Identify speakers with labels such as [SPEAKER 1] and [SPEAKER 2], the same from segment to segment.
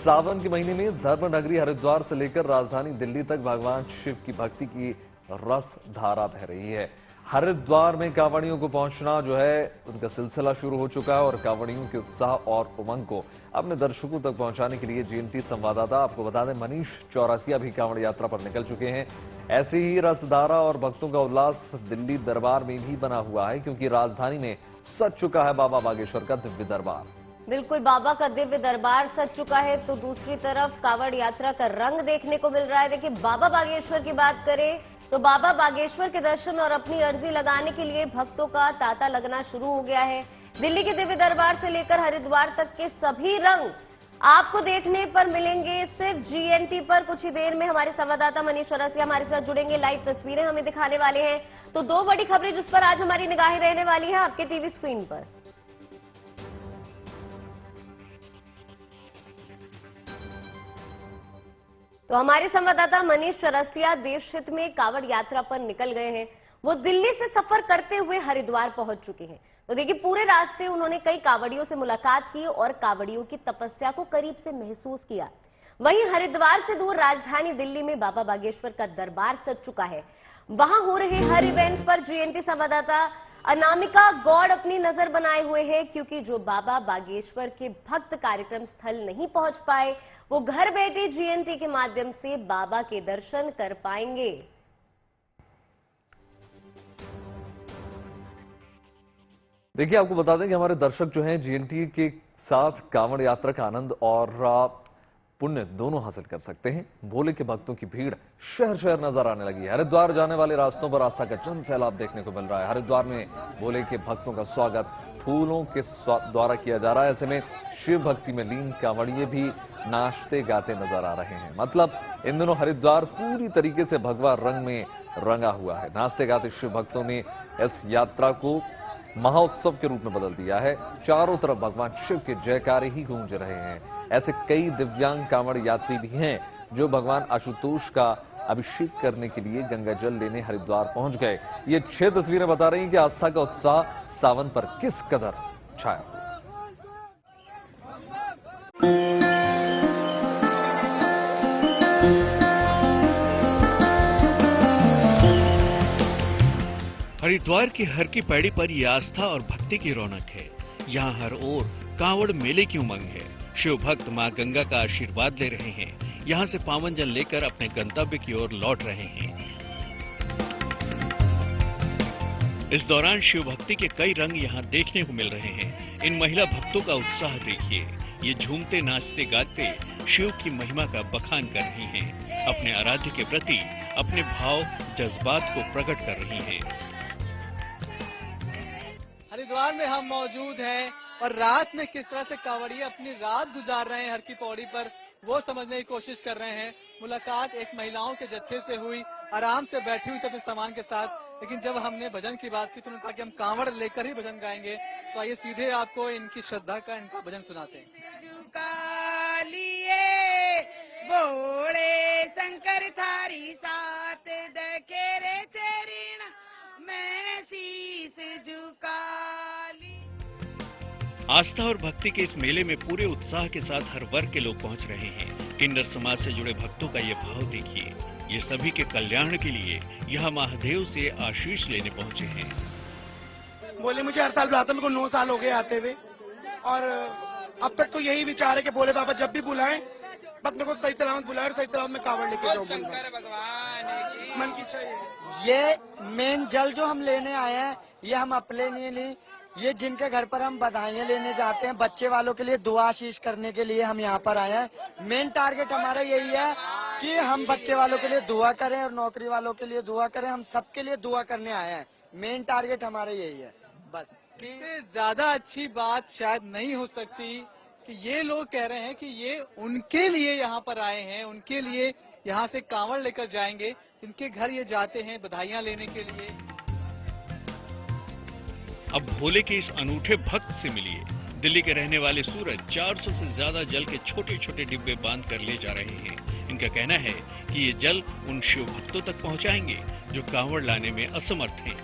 [SPEAKER 1] सावन के महीने में धर्म नगरी हरिद्वार से लेकर राजधानी दिल्ली तक भगवान शिव की भक्ति की रस धारा बह रही है। हरिद्वार में कांवड़ियों को पहुंचना जो है उनका सिलसिला शुरू हो चुका है और कांवड़ियों के उत्साह और उमंग को अपने दर्शकों तक पहुंचाने के लिए जीएनटी संवाददाता आपको बता दें मनीष चौरसिया भी कांवड़ यात्रा पर निकल चुके हैं। ऐसी ही रसधारा और भक्तों का उल्लास दिल्ली दरबार में भी बना हुआ है, क्योंकि राजधानी में सज चुका है बाबा बागेश्वर का दिव्य दरबार।
[SPEAKER 2] बिल्कुल, बाबा का दिव्य दरबार सज चुका है तो दूसरी तरफ कांवड़ यात्रा का रंग देखने को मिल रहा है। देखिए, बाबा बागेश्वर की बात करें तो बाबा बागेश्वर के दर्शन और अपनी अर्जी लगाने के लिए भक्तों का तांता लगना शुरू हो गया है। दिल्ली के दिव्य दरबार से लेकर हरिद्वार तक के सभी रंग आपको देखने पर मिलेंगे सिर्फ जीएनटी पर। कुछ ही देर में हमारे संवाददाता मनीष चौरसिया हमारे साथ जुड़ेंगे, लाइव तस्वीरें हमें दिखाने वाले हैं। तो दो बड़ी खबरें जिस पर आज हमारी निगाहें रहने वाली है आपके टीवी स्क्रीन पर। तो हमारे संवाददाता मनीष चौरसिया देश हित में कांवड़ यात्रा पर निकल गए हैं। वो दिल्ली से सफर करते हुए हरिद्वार पहुंच चुके हैं। तो देखिए, पूरे रास्ते उन्होंने कई कांवड़ियों से मुलाकात की और कांवड़ियों की तपस्या को करीब से महसूस किया। वहीं हरिद्वार से दूर राजधानी दिल्ली में बाबा बागेश्वर का दरबार सज चुका है। वहां हो रहे हर इवेंट पर जीएनटी संवाददाता अनामिका गौड़ अपनी नजर बनाए हुए हैं, क्योंकि जो बाबा बागेश्वर के भक्त कार्यक्रम स्थल नहीं पहुंच पाए वो घर बैठे जीएनटी के माध्यम से बाबा के दर्शन कर पाएंगे।
[SPEAKER 1] देखिए, आपको बता दें कि हमारे दर्शक जो हैं जीएनटी के साथ कांवड़ यात्रा का आनंद और पुण्य दोनों हासिल कर सकते हैं। भोले के भक्तों की भीड़ शहर शहर नजर आने लगी है। हरिद्वार जाने वाले रास्तों पर आस्था का जन सैलाब देखने को मिल रहा है। हरिद्वार में भोले के भक्तों का स्वागत फूलों के द्वारा किया जा रहा है। ऐसे में शिव भक्ति में लीन कांवड़िए भी नाचते गाते नजर आ रहे हैं। मतलब इन दिनों हरिद्वार पूरी तरीके से भगवा रंग में रंगा हुआ है। नाचते गाते शिव भक्तों ने इस यात्रा को महोत्सव के रूप में बदल दिया है। चारों तरफ भगवान शिव के जयकारे ही गूंज रहे हैं। ऐसे कई दिव्यांग कांवड़ यात्री भी हैं जो भगवान आशुतोष का अभिषेक करने के लिए गंगा जल लेने हरिद्वार पहुंच गए। ये 6 तस्वीरें बता रही हैं कि आस्था का उत्साह सावन पर किस कदर छाया।
[SPEAKER 3] हरिद्वार की हर की पैड़ी पर यह आस्था और भक्ति की रौनक है। यहाँ हर ओर कांवड़ मेले की उमंग है। शिव भक्त मां गंगा का आशीर्वाद ले रहे हैं। यहाँ से पावन जल लेकर अपने गंतव्य की ओर लौट रहे हैं। इस दौरान शिव भक्ति के कई रंग यहाँ देखने को मिल रहे हैं। इन महिला भक्तों का उत्साह देखिए। ये झूमते नाचते गाते शिव की महिमा का बखान कर रही हैं। अपने आराध्य के प्रति अपने भाव जज्बात को प्रकट कर रही हैं।
[SPEAKER 4] हरिद्वार में हम मौजूद हैं और रात में किस तरह से कांवड़िए अपनी रात गुजार रहे हैं हर की पौड़ी पर, वो समझने की कोशिश कर रहे हैं। मुलाकात एक महिलाओं के जत्थे से हुई, आराम से बैठी हुई थी अपने सामान के साथ, लेकिन जब हमने भजन की बात की तो उन्होंने कहा कि हम कांवड़ लेकर ही भजन गाएंगे। तो आइए सीधे आपको इनकी श्रद्धा का इनका भजन सुनाते हैं।
[SPEAKER 5] बोले शंकर थारी साथ दखेरे चरण मैं शीस झुका ली।
[SPEAKER 3] आस्था और भक्ति के इस मेले में पूरे उत्साह के साथ हर वर्ग के लोग पहुंच रहे हैं। किन्नर समाज से जुड़े भक्तों का ये भाव देखिए। ये सभी के कल्याण के लिए यहाँ महादेव से आशीष लेने पहुंचे हैं।
[SPEAKER 6] बोले मुझे हर साल बुलाते, मेरे को 9 साल हो गए आते हुए, और अब तक तो यही विचार है कि बोले बाबा जब भी बुलाएं बस मेरे को सही सलामत बुलाए और सही सलामत में कांवड़ लेके जाऊं। मन की इच्छा
[SPEAKER 7] ये मेन जल जो हम लेने आए हैं ये हम अपने लिए नहीं, ये जिनके घर पर हम बधाइयाँ लेने जाते हैं, बच्चे वालों के लिए दुआ आशीष करने के लिए हम यहाँ पर आए हैं। मेन टारगेट हमारा यही है कि हम बच्चे वालों के लिए दुआ करें और नौकरी वालों के लिए दुआ करें। हम सबके लिए दुआ करने आए हैं। मेन टारगेट हमारा यही है बस।
[SPEAKER 4] इससे ज्यादा अच्छी बात शायद नहीं हो सकती कि ये लोग कह रहे हैं कि ये उनके लिए यहाँ पर आए हैं, उनके लिए यहाँ से कांवड़ लेकर जाएंगे, जिनके घर ये जाते हैं बधाइयाँ लेने के लिए।
[SPEAKER 3] अब भोले के इस अनूठे भक्त से मिलिए। दिल्ली के रहने वाले सूरज 400 से ज्यादा जल के छोटे छोटे डिब्बे बांध कर ले जा रहे हैं। इनका कहना है कि ये जल उन शिव भक्तों तक पहुंचाएंगे जो कांवड़ लाने में असमर्थ हैं।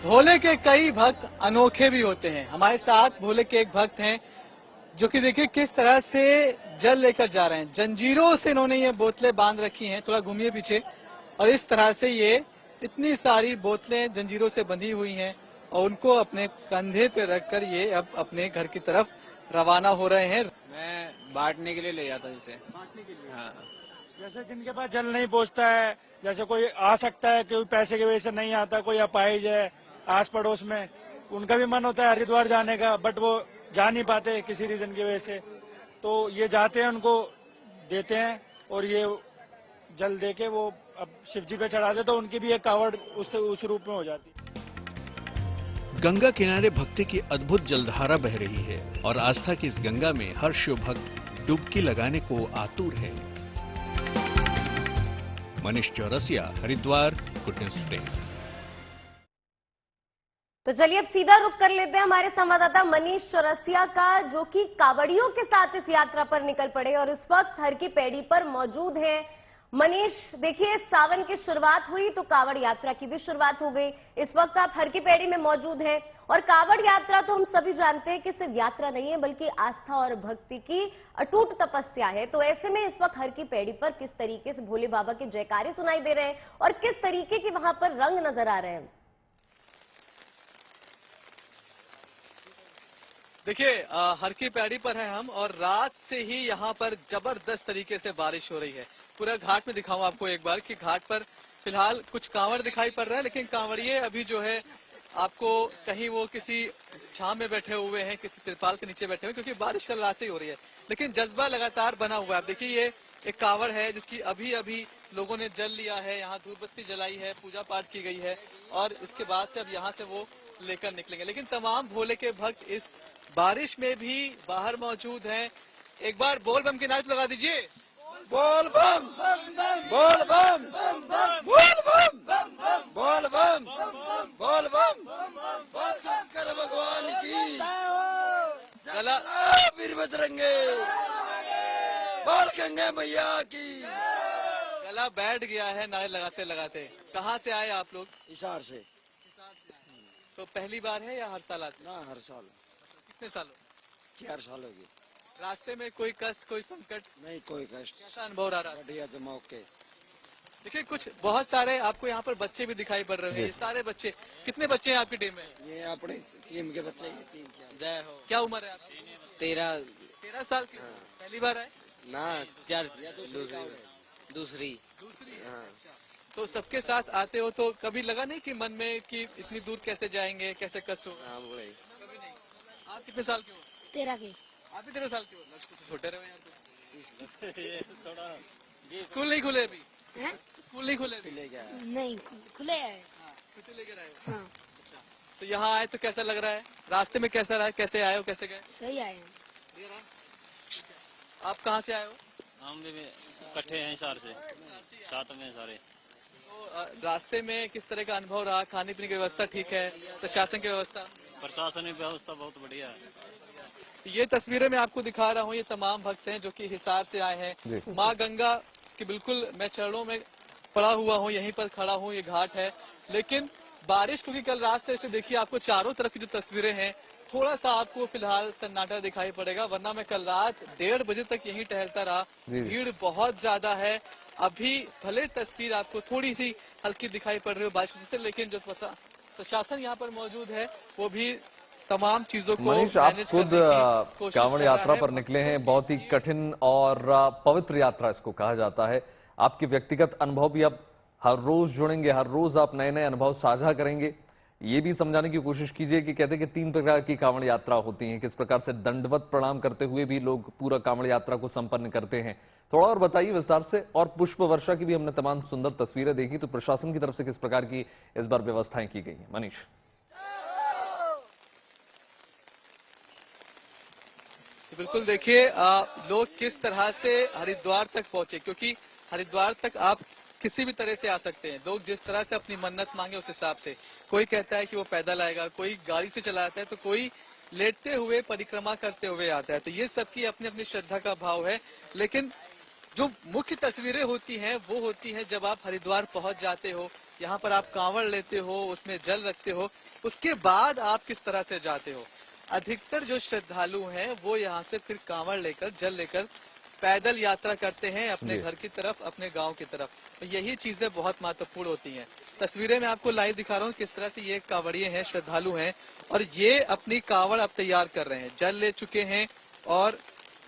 [SPEAKER 4] भोले के कई भक्त अनोखे भी होते हैं। हमारे साथ भोले के एक भक्त हैं जो कि देखिए किस तरह से जल लेकर जा रहे हैं। जंजीरों से इन्होंने ये बोतलें बांध रखी हैं, थोड़ा घूमिए पीछे, और इस तरह से ये इतनी सारी बोतलें जंजीरों से बंधी हुई हैं और उनको अपने कंधे पे रखकर ये अब अपने घर की तरफ रवाना हो रहे हैं।
[SPEAKER 8] मैं बांटने के लिए ले जाता जिसे
[SPEAKER 4] बांटने के लिए।
[SPEAKER 8] हाँ।
[SPEAKER 9] जैसे जिनके पास जल नहीं पहुंचता है, जैसे कोई आ सकता है, कोई पैसे की वजह से नहीं आता, कोई अपाहिज है आस पड़ोस में, उनका भी मन होता है हरिद्वार जाने का, बट वो जा नहीं पाते किसी रीजन की वजह से, तो ये जाते हैं, उनको देते हैं और ये जल देके वो अब शिव जी पे चढ़ा दे, तो उनकी भी एक कावड़ उस रूप में हो जाती है।
[SPEAKER 3] गंगा किनारे भक्ति की अद्भुत जलधारा बह रही है और आस्था की इस गंगा में हर शिव भक्त डुबकी लगाने को आतुर है। Manish Chaurasia, Haridwar, good news today.
[SPEAKER 2] तो चलिए अब सीधा रुख कर लेते हैं हमारे संवाददाता मनीष चौरसिया का, जो कि कावड़ियों के साथ इस यात्रा पर निकल पड़े और इस वक्त हर की पैड़ी पर मौजूद हैं। मनीष, देखिए सावन की शुरुआत हुई तो कावड़ यात्रा की भी शुरुआत हो गई। इस वक्त आप हर की पैड़ी में मौजूद हैं और कावड़ यात्रा तो हम सभी जानते हैं कि सिर्फ यात्रा नहीं है बल्कि आस्था और भक्ति की अटूट तपस्या है। तो ऐसे में इस वक्त हर की पैड़ी पर किस तरीके से भोले बाबा के जयकारे सुनाई दे रहे हैं और किस तरीके के वहां पर रंग नजर आ रहे हैं?
[SPEAKER 4] देखिए हर की पैड़ी पर है हम और रात से ही यहाँ पर जबरदस्त तरीके से बारिश हो रही है। पूरा घाट में दिखाऊं आपको एक बार कि घाट पर फिलहाल कुछ कांवड़ दिखाई पड़ रहा है, लेकिन कांवड़िए अभी जो है आपको कहीं वो किसी छांव में बैठे हुए हैं, किसी तिरपाल के नीचे बैठे हुए हैं, क्योंकि बारिश कल रात से ही हो रही है। लेकिन जज्बा लगातार बना हुआ है। आप देखिए ये एक कांवड़ है जिसकी अभी अभी लोगों ने जल लिया है, यहाँ धूप बत्ती जलाई है, पूजा पाठ की गई है और इसके बाद से अब यहाँ से वो लेकर निकलेंगे। लेकिन तमाम भोले के भक्त इस बारिश में भी बाहर मौजूद हैं। एक बार बोल बम की नारे तो लगा दीजिए।
[SPEAKER 6] बोल बम बोल बम बोल बम बोल बम बोल बम बोल शंकर भगवान की
[SPEAKER 4] गला
[SPEAKER 6] वीर बजरंगे बोल गंगा मैया की।
[SPEAKER 4] गला बैठ गया है नारे लगाते लगाते। कहाँ से आए आप लोग?
[SPEAKER 7] हिसार से।
[SPEAKER 4] तो पहली बार है या हर साल आते?
[SPEAKER 7] ना, हर साल।
[SPEAKER 4] कितने सालों?
[SPEAKER 7] 4 साल हो गए।
[SPEAKER 4] रास्ते में कोई कष्ट, कोई संकट?
[SPEAKER 7] नहीं, कोई कष्ट।
[SPEAKER 4] कैसा अनुभव रहा?
[SPEAKER 7] बढ़िया जमाओ के।
[SPEAKER 4] देखिए कुछ बहुत सारे आपको यहाँ पर बच्चे भी दिखाई पड़ रहे हैं। ये सारे बच्चे, कितने बच्चे हैं आपकी टीम में?
[SPEAKER 7] ये अपने टीम के बच्चे 3-4।
[SPEAKER 8] जय हो।
[SPEAKER 4] क्या उम्र है आपकी? 13 साल की। पहली बार है
[SPEAKER 8] ना, 4 दूसरी।
[SPEAKER 4] हाँ। तो सबके साथ आते हो तो कभी लगा नहीं कि मन में कि इतनी दूर कैसे जाएंगे, कैसे कष्ट होगा? कभी नहीं। आप कितने साल के हो?
[SPEAKER 10] 13 के।
[SPEAKER 4] आप भी 13 साल के हो? तो छोटे रहे यार। थोड़ा स्कूल नहीं खुले अभी? स्कूल नहीं खुले अभी?
[SPEAKER 10] नहीं खुले है।
[SPEAKER 4] छुट्टी लेकर आए हो?
[SPEAKER 10] हाँ।
[SPEAKER 4] अच्छा, तो यहाँ आए तो कैसा लग रहा है? रास्ते में कैसा रहा? कैसे आए हो, कैसे गए?
[SPEAKER 10] सही आए हैं।
[SPEAKER 4] आप कहाँ से आए हो?
[SPEAKER 8] हम भी इकट्ठे हैं हिसार से, साथ में सारे।
[SPEAKER 4] तो रास्ते में किस तरह का अनुभव रहा? खाने पीने की व्यवस्था ठीक है? प्रशासन की व्यवस्था?
[SPEAKER 8] प्रशासनिक व्यवस्था बहुत बढ़िया है।
[SPEAKER 4] ये तस्वीरें मैं आपको दिखा रहा हूँ। ये तमाम भक्त हैं जो कि हिसार से आए हैं। माँ गंगा की बिल्कुल मैं चरणों में पड़ा हुआ हूँ, यहीं पर खड़ा हूँ। ये घाट है, लेकिन बारिश क्योंकि कल रात से ऐसे देखिए आपको चारों तरफ की जो तस्वीरें हैं, थोड़ा सा आपको फिलहाल सन्नाटा दिखाई पड़ेगा, वरना मैं कल रात 1:30 बजे तक यहीं टहलता रहा। भीड़ बहुत ज्यादा है। अभी भले तस्वीर आपको थोड़ी सी हल्की दिखाई पड़ रही हो बारिश से, लेकिन जो प्रशासन यहाँ पर मौजूद है वो भी तमाम चीजों को
[SPEAKER 1] मनीष, आप खुद कांवड़ यात्रा पर निकले हैं। बहुत ही कठिन और पवित्र यात्रा इसको कहा जाता है। आपके व्यक्तिगत अनुभव भी अब हर रोज जुड़ेंगे, हर रोज आप नए नए अनुभव साझा करेंगे। ये भी समझाने की कोशिश कीजिए कि कहते हैं कि 3 प्रकार की कांवड़ यात्रा होती है, किस प्रकार से दंडवत प्रणाम करते हुए भी लोग पूरा कांवड़ यात्रा को संपन्न करते हैं। थोड़ा और बताइए विस्तार से। और पुष्प वर्षा की भी हमने तमाम सुंदर तस्वीरें देखी, तो प्रशासन की तरफ से किस प्रकार की इस बार व्यवस्थाएं की गई हैं? मनीष।
[SPEAKER 4] तो बिल्कुल देखिए लोग किस तरह से हरिद्वार तक पहुंचे, क्योंकि हरिद्वार तक आप किसी भी तरह से आ सकते हैं। लोग जिस तरह से अपनी मन्नत मांगे उस हिसाब से, कोई कहता है कि वो पैदल आएगा, कोई गाड़ी से चला आता है, तो कोई लेटते हुए परिक्रमा करते हुए आता है। तो ये सबकी अपनी अपनी श्रद्धा का भाव है। लेकिन जो मुख्य तस्वीरें होती हैं वो होती हैं जब आप हरिद्वार पहुंच जाते हो, यहाँ पर आप कांवड़ लेते हो, उसमें जल रखते हो, उसके बाद आप किस तरह से जाते हो। अधिकतर जो श्रद्धालु हैं वो यहाँ से फिर कांवड़ लेकर, जल लेकर पैदल यात्रा करते हैं अपने घर की तरफ, अपने गांव की तरफ। तो यही चीजें बहुत महत्वपूर्ण होती हैं। तस्वीरें मैं आपको लाइव दिखा रहा हूँ किस तरह से ये कांवड़िए हैं, श्रद्धालु हैं, और ये अपनी कांवड़ अब तैयार कर रहे हैं। जल ले चुके हैं और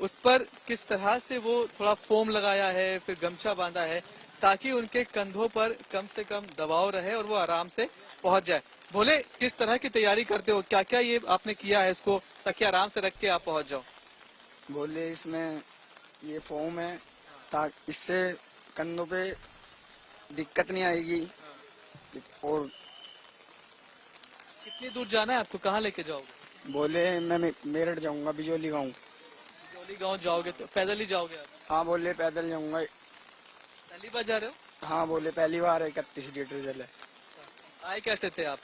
[SPEAKER 4] उस पर किस तरह से वो थोड़ा फोम लगाया है, फिर गमछा बांधा है, ताकि उनके कंधों पर कम से कम दबाव रहे और वो आराम से पहुंच जाए। बोले किस तरह की तैयारी करते हो, क्या क्या ये आपने किया है इसको, ताकि आराम से रख के आप पहुंच जाओ।
[SPEAKER 7] बोले इसमें ये फोम है, ताकि इससे कंधों पे दिक्कत नहीं आएगी। और
[SPEAKER 4] कितनी दूर जाना है आपको, कहाँ लेके जाओगे।
[SPEAKER 7] बोले मैं मेरठ जाऊंगा, बिजोली गाँव।
[SPEAKER 4] बिजोली गाँव जाओगे तो पैदल ही जाओगे आप।
[SPEAKER 7] हाँ बोले पैदल जाऊंगा।
[SPEAKER 4] पहली बार जा रहे हो।
[SPEAKER 7] हाँ बोले पहली बार 31 लीटर जल है।
[SPEAKER 4] आए कैसे थे आप।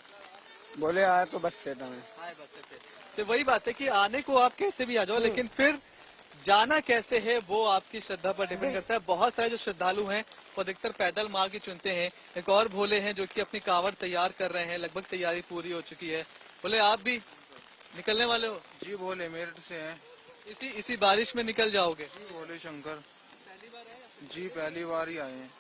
[SPEAKER 7] बोले आया तो बस से था मैं।
[SPEAKER 4] आए बस से थे। तो वही बात है कि आने को आप कैसे भी आ जाओ, लेकिन फिर जाना कैसे है वो आपकी श्रद्धा पर डिपेंड करता है। बहुत सारे जो श्रद्धालु हैं वो अधिकतर पैदल मार्ग ही चुनते हैं। एक और भोले हैं जो कि अपनी कांवड़ तैयार कर रहे हैं, लगभग तैयारी पूरी हो चुकी है। बोले आप भी निकलने वाले हो।
[SPEAKER 6] जी बोले मेरठ से हैं।
[SPEAKER 4] इसी बारिश में निकल जाओगे।
[SPEAKER 6] जी बोले शंकर। पहली बार आए। जी पहली बार ही आए हैं।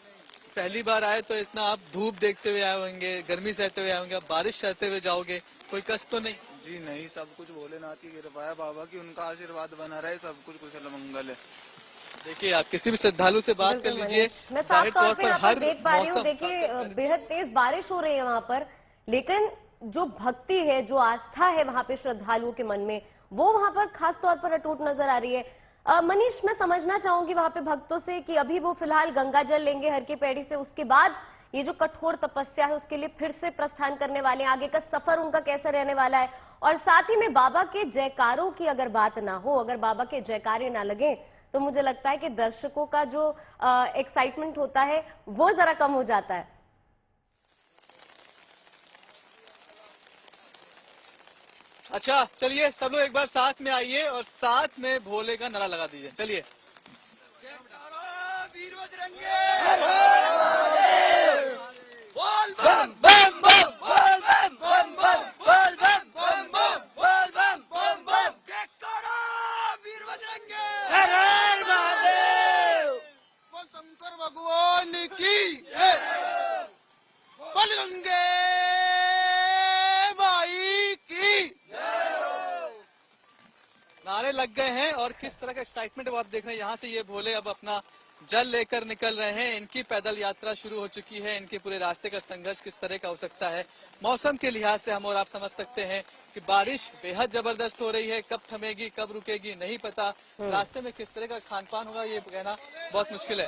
[SPEAKER 4] पहली बार आए तो इतना आप धूप देखते हुए आए होंगे, गर्मी सहते हुए आए होंगे, आप बारिश सहते हुए जाओगे, कोई कष्ट तो नहीं।
[SPEAKER 6] जी नहीं, सब कुछ भोलेनाथ की कृपा है, बाबा की, उनका आशीर्वाद बना रहे, सब कुछ कुशल मंगल है।
[SPEAKER 4] देखिए आप किसी भी श्रद्धालु से बात कर लीजिए,
[SPEAKER 2] मैं साफ तौर पे यहाँ पर देख पा रही हूँ। देखिए बेहद तेज बारिश हो रही है वहां पर, लेकिन जो भक्ति है, जो आस्था है वहां पे श्रद्धालुओं के मन में, वो वहां पर खास तौर पर अटूट नजर आ रही है। मनीष, मैं समझना चाहूंगी वहां पे भक्तों से कि अभी वो फिलहाल गंगा जल लेंगे हर की पैड़ी से, उसके बाद ये जो कठोर तपस्या है उसके लिए फिर से प्रस्थान करने वाले हैं। आगे का सफर उनका कैसा रहने वाला है, और साथ ही में बाबा के जयकारों की अगर बात ना हो, अगर बाबा के जयकारे ना लगे, तो मुझे लगता है कि दर्शकों का जो एक्साइटमेंट होता है वो जरा कम हो जाता है।
[SPEAKER 4] अच्छा चलिए सब लोग एक बार साथ में आइए और साथ में भोले का नारा लगा दीजिए। चलिए। वीर बजरंगी बोल बम बम बम, बोल बम बम बम, बोल बम बम बम, बोल बम बम बम, जयकारा वीर बजरंगी, हर हर महादेव,
[SPEAKER 6] बोल शंकर भगवान की जय, बोल गंगे माई की।
[SPEAKER 4] नारे लग गए हैं और किस तरह का एक्साइटमेंट है वो आप देख रहे हैं। यहाँ से ये भोले अब अपना जल लेकर निकल रहे हैं। इनकी पैदल यात्रा शुरू हो चुकी है। इनके पूरे रास्ते का संघर्ष किस तरह का हो सकता है, मौसम के लिहाज से हम और आप समझ सकते हैं कि बारिश बेहद जबरदस्त हो रही है। कब थमेगी कब रुकेगी नहीं पता। रास्ते में किस तरह का खान पान होगा ये कहना बहुत मुश्किल है।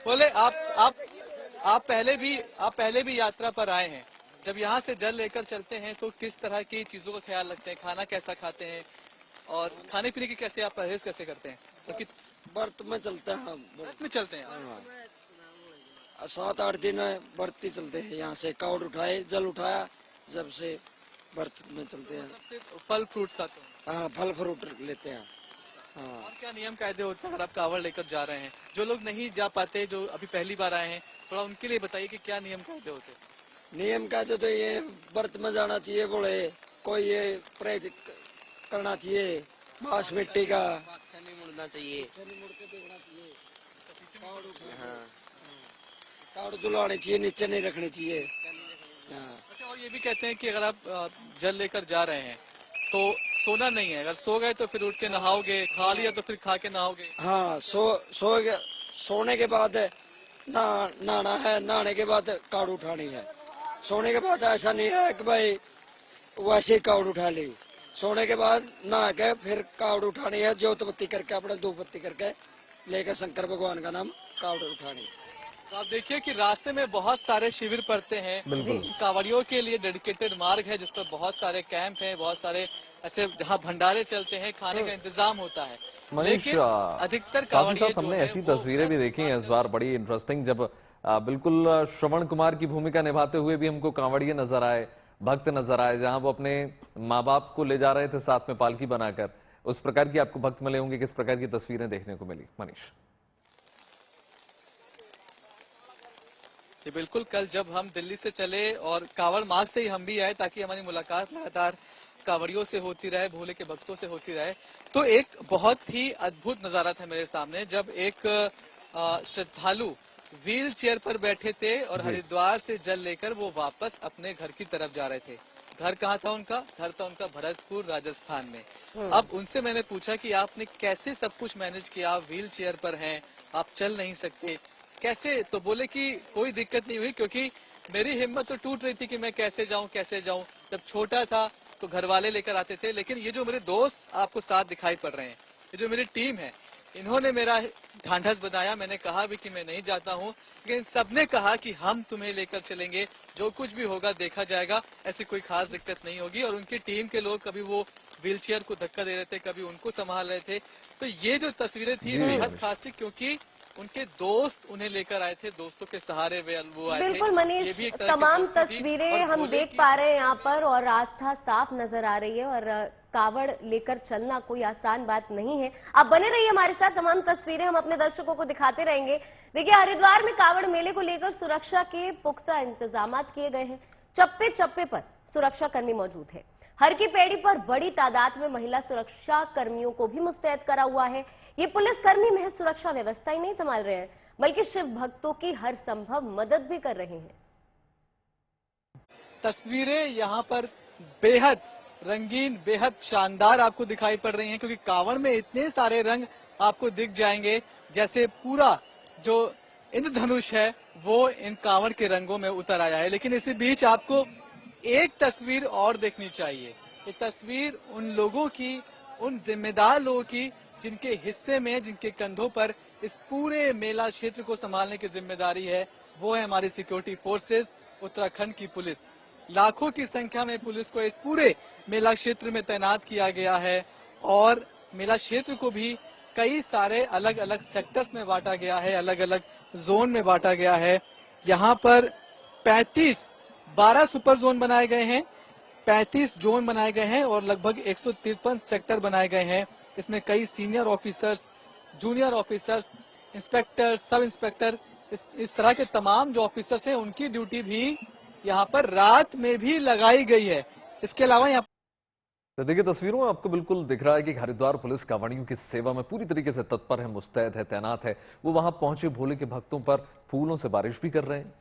[SPEAKER 4] बोले आप पहले भी यात्रा पर आए हैं। जब यहाँ से जल लेकर चलते हैं तो किस तरह की चीजों का ख्याल रखते हैं, खाना कैसा खाते हैं और खाने पीने की कैसे आप परहेज कैसे करते हैं। क्योंकि
[SPEAKER 7] व्रत में चलते हैं।
[SPEAKER 4] व्रत में चलते हैं।
[SPEAKER 7] 7-8 दिन व्रत ही चलते हैं। यहाँ से कावड़ उठाए, जल उठाया, जब से व्रत में चलते हैं।
[SPEAKER 4] फल फ्रूट आते हैं।
[SPEAKER 7] हाँ फल फ्रूट लेते हैं। हाँ।
[SPEAKER 4] और क्या नियम कायदे होते हैं अगर आप कावड़ लेकर जा रहे हैं। जो लोग नहीं जा पाते, जो अभी पहली बार आए हैं, थोड़ा उनके लिए बताइए कि क्या नियम कायदे होते हैं।
[SPEAKER 7] नियम कायदे तो ये व्रत में जाना चाहिए। बोले कोई ये प्रे करना चाहिए, बांस मिट्टी का नहीं मुड़ना चाहिए, मुड़ के देखना चाहिए। हाँ कावड़ दुलानी चाहिए, नीचे नहीं रखनी चाहिए।
[SPEAKER 4] अच्छा, और ये भी कहते हैं कि अगर आप जल लेकर जा रहे हैं तो सोना नहीं है। अगर सो गए तो फिर उठ के नहाओगे, खा लिया तो फिर खा के नहाओगे।
[SPEAKER 7] हाँ सोने के बाद नहाना है, नहाने के बाद कावड़ उठानी है। सोने के बाद ऐसा नहीं है कि भाई वैसे ही कावड़ उठा ली। सोने के बाद नहा के फिर कावड़ उठानी है, ज्योत बत्ती करके, अपने धूप बत्ती करके लेकर शंकर भगवान का नाम कावड़ उठानी।
[SPEAKER 4] तो आप देखिए कि रास्ते में बहुत सारे शिविर पड़ते हैं। कांवड़ियों के लिए डेडिकेटेड मार्ग है जिस पर बहुत सारे कैंप हैं, बहुत सारे ऐसे जहां भंडारे चलते हैं, खाने का इंतजाम होता है।
[SPEAKER 1] मनीष,
[SPEAKER 4] अधिकतर कांवड़िए
[SPEAKER 1] हमने ऐसी तस्वीरें भी देखी हैं इस बार बड़ी इंटरेस्टिंग, जब बिल्कुल श्रवण कुमार की भूमिका निभाते हुए भी हमको कांवड़िए नजर आए, भक्त नजर आए, जहां वो अपने माँ बाप को ले जा रहे थे साथ में पालकी बनाकर। उस प्रकार की आपको भक्त मिले होंगे, किस प्रकार की तस्वीरें देखने को मिली मनीष।
[SPEAKER 4] कि बिल्कुल कल जब हम दिल्ली से चले और कांवड़ मार्ग से ही हम भी आए ताकि हमारी मुलाकात लगातार कांवड़ियों से होती रहे, भोले के भक्तों से होती रहे, तो एक बहुत ही अद्भुत नजारा था मेरे सामने जब एक श्रद्धालु व्हील चेयर पर बैठे थे और हरिद्वार से जल लेकर वो वापस अपने घर की तरफ जा रहे थे। घर कहाँ था उनका? घर था उनका भरतपुर राजस्थान में। अब उनसे मैंने पूछा कि आपने कैसे सब कुछ मैनेज किया, आप व्हील चेयर पर हैं, आप चल नहीं सकते, कैसे? तो बोले कि कोई दिक्कत नहीं हुई क्योंकि मेरी हिम्मत तो टूट रही थी कि मैं कैसे जाऊं। जब छोटा था तो घर वाले लेकर आते थे, लेकिन ये जो मेरे दोस्त आपको साथ दिखाई पड़ रहे हैं, ये जो मेरी टीम है, इन्होंने मेरा ढांढस बनाया। मैंने कहा भी कि मैं नहीं जाता हूं, लेकिन सबने कहा कि हम तुम्हें लेकर चलेंगे, जो कुछ भी होगा देखा जाएगा, ऐसी कोई खास दिक्कत नहीं होगी। और उनकी टीम के लोग कभी वो व्हीलचेयर को धक्का दे रहे थे, कभी उनको संभाल रहे थे। तो ये जो तस्वीरें थी बेहद खास थी क्योंकि उनके दोस्त उन्हें लेकर आए थे, दोस्तों के सहारे वो आए थे।
[SPEAKER 2] बिल्कुल मनीष, तमाम तस्वीरें हम देख पा रहे हैं यहाँ पर और आस्था साफ नजर आ रही है और कावड़ लेकर चलना कोई आसान बात नहीं है। आप बने रहिए हमारे साथ, तमाम तस्वीरें हम अपने दर्शकों को दिखाते रहेंगे। देखिए, हरिद्वार में कावड़ मेले को लेकर सुरक्षा के पुख्ता इंतजाम किए गए हैं। चप्पे चप्पे पर सुरक्षा कर्मी मौजूद है। हर की पैड़ी पर बड़ी तादाद में महिला सुरक्षा कर्मियों को भी मुस्तैद करा हुआ है। ये पुलिसकर्मी महज सुरक्षा व्यवस्था ही नहीं संभाल रहे हैं, बल्कि शिव भक्तों की हर संभव मदद भी कर रहे हैं।
[SPEAKER 4] तस्वीरें यहाँ पर बेहद रंगीन, बेहद शानदार आपको दिखाई पड़ रही हैं क्योंकि कांवड़ में इतने सारे रंग आपको दिख जाएंगे, जैसे पूरा जो इंद्रधनुष है वो इन कांवड़ के रंगों में उतर आया है। लेकिन इसी बीच आपको एक तस्वीर और देखनी चाहिए। ये तस्वीर उन लोगों की, उन जिम्मेदार लोगों की जिनके हिस्से में, जिनके कंधों पर इस पूरे मेला क्षेत्र को संभालने की जिम्मेदारी है। वो है हमारी सिक्योरिटी फोर्सेस, उत्तराखंड की पुलिस। लाखों की संख्या में पुलिस को इस पूरे मेला क्षेत्र में तैनात किया गया है और मेला क्षेत्र को भी कई सारे अलग अलग सेक्टर्स में बांटा गया है, अलग अलग जोन में बांटा गया है। यहाँ पर 12 सुपर जोन बनाए गए हैं, 35 जोन बनाए गए हैं और लगभग 153 सेक्टर बनाए गए हैं। इसमें कई senior officers, junior officers, inspector, sub inspector, इस तरह के तमाम जो ऑफिसर्स हैं उनकी ड्यूटी भी यहाँ पर रात में भी लगाई गई है। इसके अलावा यहाँ
[SPEAKER 1] तो देखिए, तस्वीरों में आपको बिल्कुल दिख रहा है कि हरिद्वार पुलिस कांवड़ियों की सेवा में पूरी तरीके से तत्पर है, मुस्तैद है, तैनात है। वो वहां पहुंचे भोले के भक्तों पर फूलों से बारिश भी कर रहे हैं।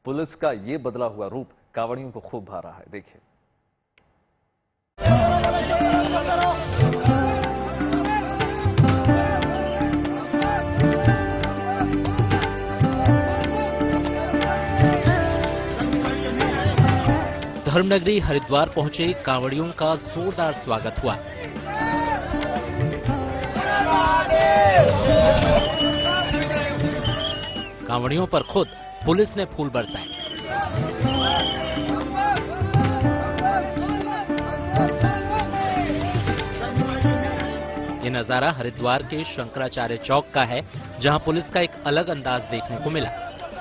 [SPEAKER 1] पुलिस का ये बदला हुआ रूप कांवड़ियों को खूब भा रहा है। देखिए,
[SPEAKER 11] धर्मनगरी हरिद्वार पहुंचे कांवड़ियों का जोरदार स्वागत हुआ। कांवड़ियों पर खुद पुलिस ने फूल बरसाए। ये नजारा हरिद्वार के शंकराचार्य चौक का है, जहां पुलिस का एक अलग अंदाज देखने को मिला।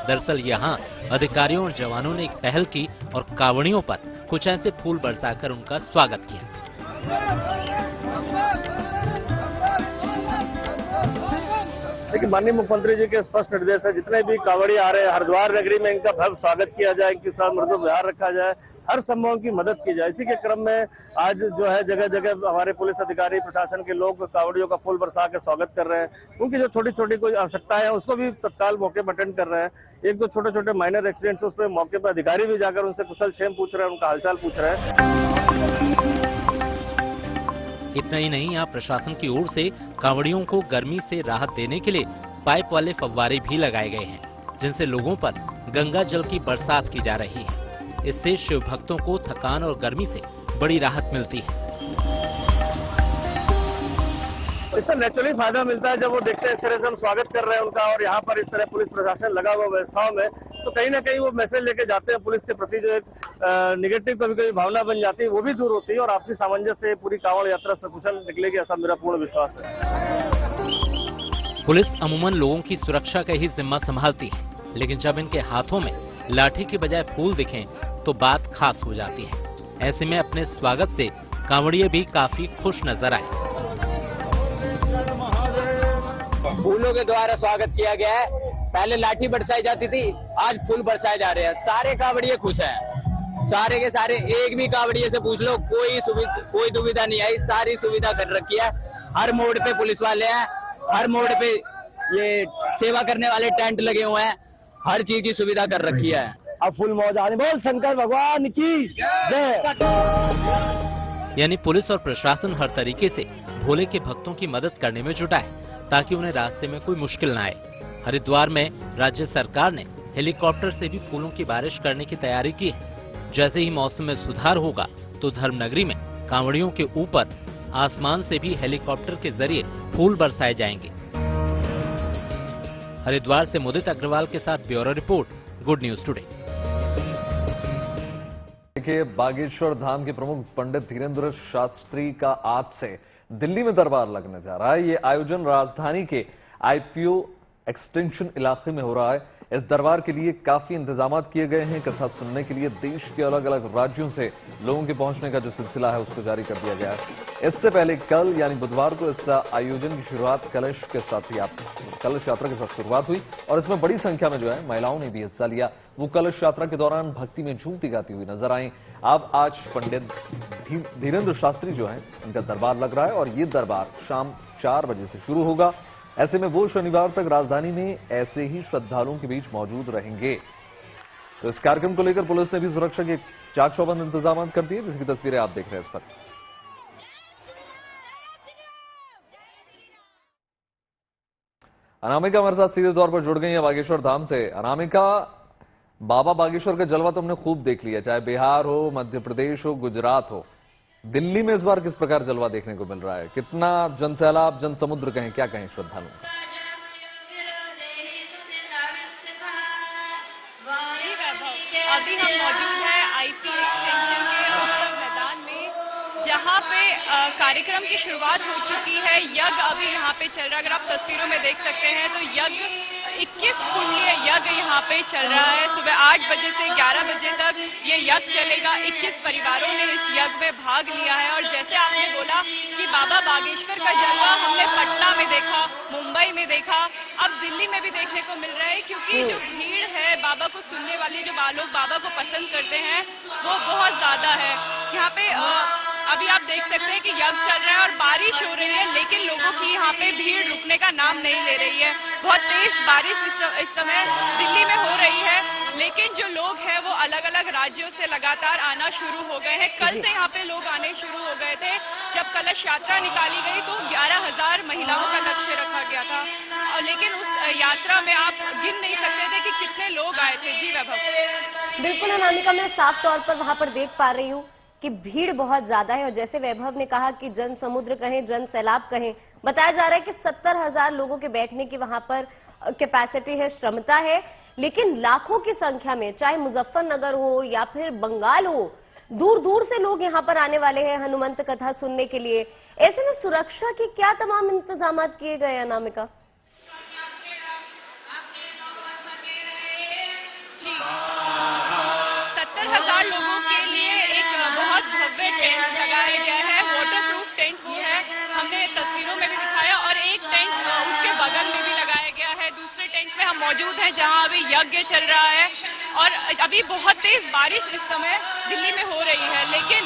[SPEAKER 11] दरअसल यहाँ अधिकारियों और जवानों ने एक पहल की और कांवड़ियों पर कुछ ऐसे फूल बरसाकर उनका स्वागत किया।
[SPEAKER 12] देखिए, माननीय मुख्यमंत्री जी के स्पष्ट निर्देश है, जितने भी कांवड़ी आ रहे हैं हरिद्वार नगरी में, इनका भव्य स्वागत किया जाए, इनके साथ मृदु व्यवहार रखा जाए, हर संभव की मदद की जाए। इसी के क्रम में आज जो है जगह जगह हमारे पुलिस अधिकारी, प्रशासन के लोग कांवड़ियों का फूल बरसा के स्वागत कर रहे हैं। उनकी जो छोटी छोटी कोई आवश्यकताएं हैं उसको भी तत्काल मौके पर अटेंड कर रहे हैं। एक दो छोटे छोटे माइनर एक्सीडेंट्स उस पर मौके पर अधिकारी भी जाकर उनसे कुशल क्षेम पूछ रहे हैं, उनका हालचाल पूछ रहे हैं।
[SPEAKER 11] इतना ही नहीं, यहाँ प्रशासन की ओर से कांवड़ियों को गर्मी से राहत देने के लिए पाइप वाले फव्वारे भी लगाए गए हैं, जिनसे लोगों पर गंगा जल की बरसात की जा रही है। इससे शिव भक्तों को थकान और गर्मी से बड़ी राहत मिलती है।
[SPEAKER 12] इससे नेचुरली फायदा मिलता है जब वो देखते हैं इस तरह से हम स्वागत कर रहे हैं उनका, और यहाँ पर इस तरह पुलिस प्रशासन लगा हुआ व्यवस्थाओं में, तो कहीं ना कहीं वो मैसेज लेके जाते हैं पुलिस के प्रति, जो एक निगेटिव कभी कभी भावना बन जाती है वो भी दूर होती है और आपसी सामंजस्य से पूरी कांवड़ यात्रा सकुशल निकलेगी, ऐसा मेरा पूर्ण विश्वास है।
[SPEAKER 11] पुलिस अमूमन लोगों की सुरक्षा का ही जिम्मा संभालती है, लेकिन जब इनके हाथों में लाठी के बजाय फूल दिखें तो बात खास हो जाती है। ऐसे में अपने स्वागत से कांवड़िये भी काफी खुश नजर आए।
[SPEAKER 7] फूलों के द्वारा स्वागत किया गया है।
[SPEAKER 13] पहले लाठी बरसाई जाती थी, आज फूल बरसाए जा रहे हैं। सारे कांवड़िए खुश हैं, सारे के सारे। एक भी कांवड़िए से पूछ लो, कोई दुविधा नहीं आई, सारी सुविधा कर रखी है। हर मोड़ पे पुलिस वाले हैं, हर मोड़ पे ये सेवा करने वाले टेंट लगे हुए हैं, हर चीज की सुविधा कर रखी है।
[SPEAKER 12] अब फुल मौज आने, बोल शंकर भगवान की जय।
[SPEAKER 11] यानी पुलिस और प्रशासन हर तरीके से भोले के भक्तों की मदद करने में जुटा है, ताकि उन्हें रास्ते में कोई मुश्किल न आए। हरिद्वार में राज्य सरकार ने हेलीकॉप्टर से भी फूलों की बारिश करने की तैयारी की है। जैसे ही मौसम में सुधार होगा तो धर्मनगरी में कांवड़ियों के ऊपर आसमान से भी हेलीकॉप्टर के जरिए फूल बरसाए जाएंगे। हरिद्वार से मुदित अग्रवाल के साथ bureau report, good news today.
[SPEAKER 1] देखिए, बागेश्वर धाम के प्रमुख पंडित धीरेन्द्र शास्त्री का आज से दिल्ली में दरबार लगने जा रहा है। ये आयोजन राजधानी के आईपीओ एक्सटेंशन इलाके में हो रहा है। इस दरबार के लिए काफी इंतजाम किए गए हैं। कथा सुनने के लिए देश के अलग अलग राज्यों से लोगों के पहुंचने का जो सिलसिला है उसको जारी कर दिया गया है। इससे पहले कल यानी बुधवार को इस आयोजन की शुरुआत कलश यात्रा के साथ शुरुआत हुई और इसमें बड़ी संख्या में जो है महिलाओं ने भी हिस्सा लिया। वो कलश यात्रा के दौरान भक्ति में झूमती गाती हुई नजर आई। अब आज पंडित धीरेन्द्र शास्त्री जो है इनका दरबार लग रहा है और ये दरबार शाम 4 बजे से शुरू होगा। ऐसे में वो शनिवार तक राजधानी में ऐसे ही श्रद्धालुओं के बीच मौजूद रहेंगे। तो इस कार्यक्रम को लेकर पुलिस ने भी सुरक्षा के चाक चौबंद इंतजाम कर दिए, जिसकी तस्वीरें आप देख रहे हैं इस पर। अनामिका हमारे साथ सीधे तौर पर जुड़ गई है बागेश्वर धाम से। अनामिका, बाबा बागेश्वर का जलवा तो हमने खूब देख लिया, चाहे बिहार हो, मध्य प्रदेश हो, गुजरात हो। दिल्ली में इस बार किस प्रकार जलवा देखने को मिल रहा है? कितना जनसैलाब, जनसमुद्र कहें, क्या कहें श्रद्धालुओं का?
[SPEAKER 14] अभी हम मौजूद हैं आईपी एक्सटेंशन के मैदान में, जहां पे कार्यक्रम की शुरुआत हो चुकी है। यज्ञ अभी यहाँ पे चल रहा है। अगर आप तस्वीरों में देख सकते हैं तो यज्ञ 21 कुंडलीय यज्ञ यहाँ पे चल रहा है। सुबह 8 बजे से 11 बजे तक ये यज्ञ चलेगा। 21 परिवारों ने इस यज्ञ में भाग लिया है। और जैसे आपने बोला कि बाबा बागेश्वर का जलवा हमने पटना में देखा, मुंबई में देखा, अब दिल्ली में भी देखने को मिल रहा है, क्योंकि जो भीड़ है बाबा को सुनने वाली, जो लोग बाबा को पसंद करते हैं, वो बहुत ज्यादा है। यहाँ पे अभी आप देख सकते हैं कि यज्ञ चल रहा है और बारिश हो रही है, लेकिन लोगों की यहाँ पे भीड़ रुकने का नाम नहीं ले रही है। बहुत तेज बारिश इस समय दिल्ली में हो रही है, लेकिन जो लोग हैं वो अलग अलग राज्यों से लगातार आना शुरू हो गए हैं। कल से यहाँ पे लोग आने शुरू हो गए थे। जब कलश यात्रा निकाली गई तो 11,000 महिलाओं का लक्ष्य रखा गया था, और लेकिन उस यात्रा में आप गिन नहीं सकते थे कि कितने लोग आए थे। जी वैभव।
[SPEAKER 2] बिल्कुल अनामिका, मैं साफ तौर पर वहां पर देख पा रही हूँ कि भीड़ बहुत ज्यादा है। और जैसे वैभव ने कहा कि जन समुद्र कहें, जन सैलाब कहें, बताया जा रहा है कि 70,000 लोगों के बैठने की वहां पर कैपेसिटी है, क्षमता है। लेकिन लाखों की संख्या में, चाहे मुजफ्फरनगर हो या फिर बंगाल हो, दूर दूर से लोग यहाँ पर आने वाले हैं हनुमंत कथा सुनने के लिए। ऐसे में सुरक्षा के क्या तमाम इंतजाम किए गए हैं अनामिका?
[SPEAKER 14] 70,000 लोगों के लिए एक बहुत भव्य टेंट लगाया गया है। वाटरप्रूफ टेंट वो है, हमने तस्वीरों में भी दिखाया, और एक टेंट उसके बगल में भी लगाया गया है। दूसरे टेंट में हम मौजूद हैं जहां अभी यज्ञ चल रहा है, और अभी बहुत तेज बारिश इस समय दिल्ली में हो रही है, लेकिन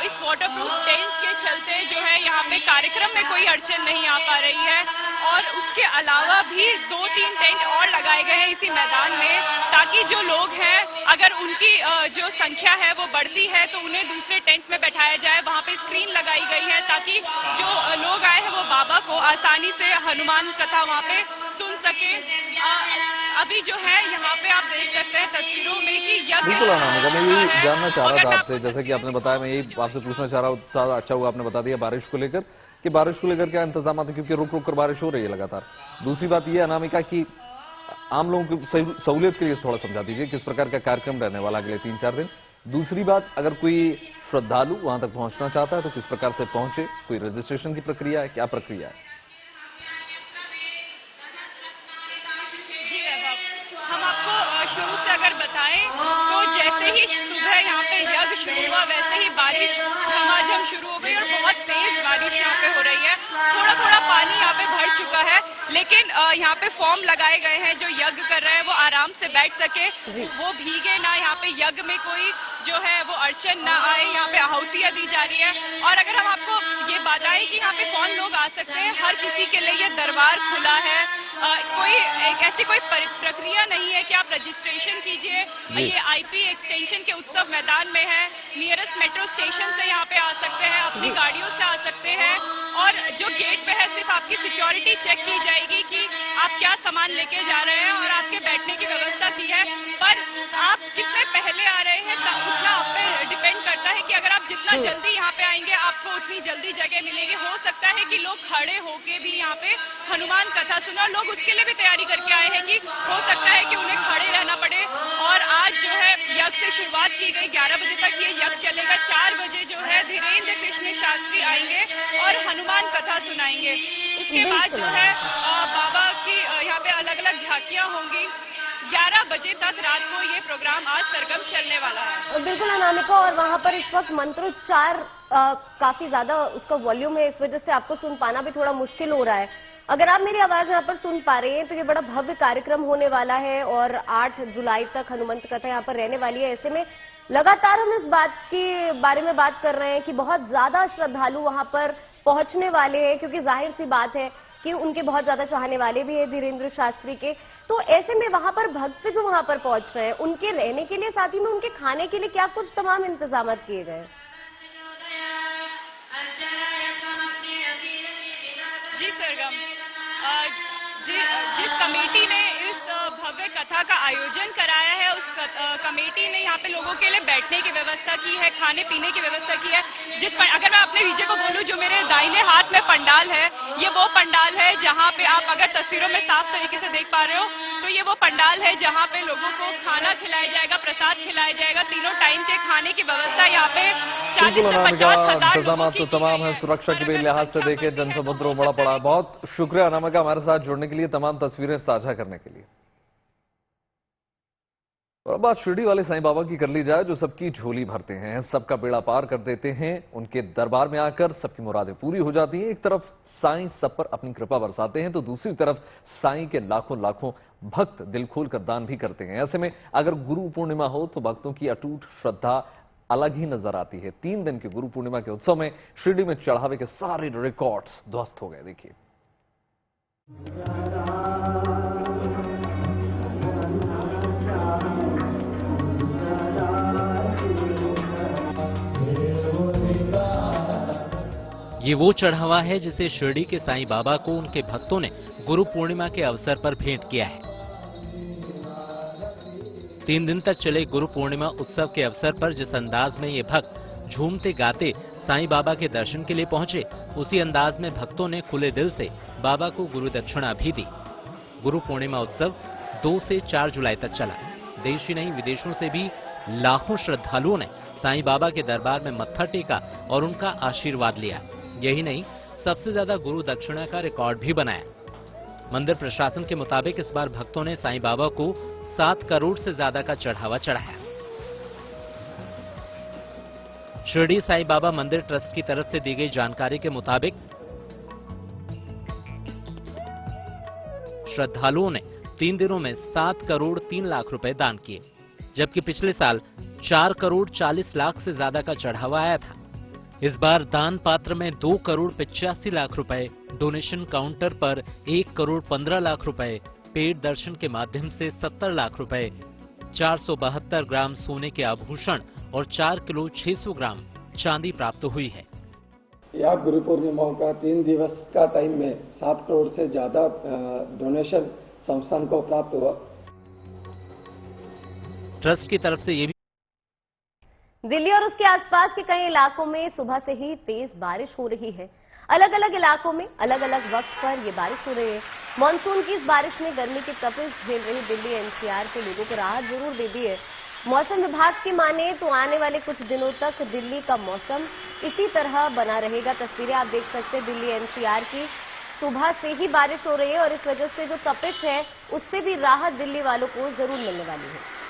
[SPEAKER 14] इस वाटरप्रूफ टेंट के चलते जो है यहाँ पे कार्यक्रम में कोई अड़चन नहीं आ पा रही है। और उसके अलावा भी 2-3 टेंट और लगाए गए हैं इसी मैदान में, ताकि जो लोग हैं अगर उनकी जो संख्या है वो बढ़ती है तो उन्हें दूसरे टेंट में बैठाया जाए। वहाँ पे स्क्रीन लगाई गई है ताकि जो लोग आए हैं वो बाबा को आसानी से हनुमान कथा वहाँ पे सुन सके। अभी जो है यहाँ पे आप देख सकते हैं तस्वीरों में कि
[SPEAKER 1] बिल्कुल अनामिका, मैं यही जानना चाह रहा था आपसे, जैसे कि आपने बताया, मैं यही आपसे पूछना चाह रहा था। अच्छा हुआ आपने बता दिया बारिश को लेकर, कि बारिश को लेकर क्या इंतजाम है, क्योंकि रुक रुक कर बारिश हो रही है लगातार। दूसरी बात यह अनामिका कि आम लोगों की सहूलियत के लिए थोड़ा समझा दीजिए किस प्रकार का कार्यक्रम रहने वाला अगले 3-4 दिन। दूसरी बात, अगर कोई श्रद्धालु वहां तक पहुंचना चाहता है तो किस प्रकार से पहुंचे, कोई रजिस्ट्रेशन की प्रक्रिया है, क्या प्रक्रिया है?
[SPEAKER 14] हम आपको शुरू से अगर बताएं तो जैसे ही सुबह यहाँ पे यज्ञ शुरू हुआ, वैसे ही बारिश झमाझम शुरू हो गई और बहुत तेज बारिश यहाँ पे हो रही है। थोड़ा थोड़ा पानी यहाँ पे भर चुका है, लेकिन यहाँ पे फॉर्म लगाए गए हैं। जो यज्ञ कर रहे हैं वो आराम से बैठ सके, वो भीगे ना, यहाँ पे यज्ञ में कोई जो है वो अड़चन ना आए। यहाँ पे आहुतियाँ दी जा रही है। और अगर हम आपको ये बताएं कि यहाँ पे कौन लोग आ सकते हैं, हर किसी के लिए ये दरबार खुला है। कोई ऐसी कोई प्रक्रिया नहीं है कि आप रजिस्ट्रेशन कीजिए। ये आईपी एक्सटेंशन के उत्सव मैदान में है। नियरेस्ट मेट्रो स्टेशन से यहाँ पे आ सकते हैं, अपनी गाड़ियों से आ सकते हैं। और जो गेट पे है सिर्फ आपकी सिक्योरिटी चेक की जाएगी कि आप क्या सामान लेके जा रहे हैं, और आपके बैठने की व्यवस्था की है। पर आप कितने पहले आ रहे हैं उतना आप पे डिपेंड करता है कि अगर आप जितना जल्दी यहाँ पे आएंगे आपको उतनी जल्दी जगह मिलेगी। हो सकता है कि लोग खड़े होके भी यहाँ पे हनुमान कथा सुना, लोग उसके लिए भी तैयारी करके आए हैं कि हो सकता है कि उन्हें खड़े रहना पड़े। और आज जो है यज्ञ से शुरुआत की गई, 11 बजे तक ये यज्ञ चलेगा। 4 बजे जो है धीरेन्द्र कृष्ण शास्त्री आएंगे और हनुमान कथा सुनाएंगे। उसके बाद जो है बाबा की यहाँ पे अलग अलग झांकियां होंगी। 11 बजे तक रात को ये प्रोग्राम आज सरगम चलने वाला है।
[SPEAKER 2] बिल्कुल अनामिका, और वहां पर इस वक्त मंत्रोच्चार काफी ज्यादा उसका वॉल्यूम है, इस वजह से आपको सुन पाना भी थोड़ा मुश्किल हो रहा है। अगर आप मेरी आवाज यहाँ पर सुन पा रहे हैं तो ये बड़ा भव्य कार्यक्रम होने वाला है और 8 जुलाई तक हनुमंत कथा यहाँ पर रहने वाली है। ऐसे में लगातार हम इस बात के बारे में बात कर रहे हैं कि बहुत ज्यादा श्रद्धालु वहां पर पहुंचने वाले हैं, क्योंकि जाहिर सी बात है कि उनके बहुत ज्यादा चाहने वाले भी है धीरेन्द्र शास्त्री के। तो ऐसे में वहां पर भक्त जो वहां पर पहुंच रहे हैं, उनके रहने के लिए, साथ ही में उनके खाने के लिए क्या कुछ तमाम इंतजाम किए गए?
[SPEAKER 14] जी सरगम, जिस कमेटी ने इस भव्य कथा का आयोजन कराया है, उस कमेटी ने यहाँ पे लोगों के लिए बैठने की व्यवस्था की है, खाने पीने की व्यवस्था की है। अगर मैं अपने विजय को बोलूं, जो मेरे दाहिने हाथ में पंडाल है, ये वो पंडाल है जहाँ पे आप अगर तस्वीरों में साफ तरीके से देख पा रहे हो तो ये वो पंडाल है जहाँ पे लोगों को खाना खिलाया जाएगा, प्रसाद खिलाया जाएगा। तीनों टाइम के खाने की व्यवस्था यहाँ पे 40 से 50 हजार
[SPEAKER 1] इंतजाम तो तमाम है। सुरक्षा के भी लिहाज से देखें, जनसमुद्र बड़ा पड़ा है। बहुत शुक्रिया अनामिका हमारे साथ जुड़ने के लिए, तमाम तस्वीरें साझा करने के लिए। और बात शिरडी वाले साईं बाबा की कर ली जाए, जो सबकी झोली भरते हैं, सबका बेड़ा पार कर देते हैं। उनके दरबार में आकर सबकी मुरादें पूरी हो जाती हैं। एक तरफ साईं सब पर अपनी कृपा बरसाते हैं, तो दूसरी तरफ साईं के लाखों लाखों भक्त दिल खोलकर दान भी करते हैं। ऐसे में अगर गुरु पूर्णिमा हो तो भक्तों की अटूट श्रद्धा अलग ही नजर आती है। 3 दिन के गुरु पूर्णिमा के उत्सव में शिरडी में चढ़ावे के सारे रिकॉर्ड्स ध्वस्त हो गए। देखिए,
[SPEAKER 11] ये वो चढ़ावा है जिसे शिरडी के साईं बाबा को उनके भक्तों ने गुरु पूर्णिमा के अवसर पर भेंट किया है। 3 दिन तक चले गुरु पूर्णिमा उत्सव के अवसर पर जिस अंदाज में ये भक्त झूमते गाते साईं बाबा के दर्शन के लिए पहुंचे, उसी अंदाज में भक्तों ने खुले दिल से बाबा को गुरु दक्षिणा भी दी। गुरु पूर्णिमा उत्सव 2 से 4 जुलाई तक चला। देश ही नहीं, विदेशों से भी लाखों श्रद्धालुओं ने साईं बाबा के दरबार में मत्था टेका और उनका आशीर्वाद लिया। यही नहीं, सबसे ज्यादा गुरु दक्षिणा का रिकॉर्ड भी बनाया। मंदिर प्रशासन के मुताबिक इस बार भक्तों ने साईं बाबा को 7 करोड़ से ज्यादा का चढ़ावा चढ़ाया। शिरडी साईं बाबा मंदिर ट्रस्ट की तरफ से दी गई जानकारी के मुताबिक श्रद्धालुओं ने 3 दिनों में 7 करोड़ 3 लाख रुपए दान किए, जबकि पिछले साल 4 करोड़ 40 लाख से ज्यादा का चढ़ावा आया था। इस बार दान पात्र में 2 करोड़ 85 लाख रुपए, डोनेशन काउंटर पर 1 करोड़ 15 लाख रुपए, पेड दर्शन के माध्यम से 70 लाख रुपए, 472 ग्राम सोने के आभूषण और 4 किलो 600 ग्राम चांदी प्राप्त हुई है।
[SPEAKER 15] यह गुरु पूर्णिमा का 3 दिवस का टाइम में 7 करोड़ से ज्यादा डोनेशन संस्थान को प्राप्त हुआ।
[SPEAKER 11] ट्रस्ट की तरफ से ये भी
[SPEAKER 2] दिल्ली और उसके आसपास के कई इलाकों में सुबह से ही तेज बारिश हो रही है। अलग अलग इलाकों में अलग अलग वक्त पर ये बारिश हो रही है। मानसून की इस बारिश ने गर्मी की तपिश झेल रही दिल्ली एनसीआर के लोगों को राहत जरूर दे दी है। मौसम विभाग की माने तो आने वाले कुछ दिनों तक दिल्ली का मौसम इसी तरह बना रहेगा। तस्वीरें आप देख सकते हैं दिल्ली एनसीआर की, सुबह से ही बारिश हो रही है और इस वजह से जो तपिश है उससे भी राहत दिल्ली वालों को जरूर मिलने वाली है।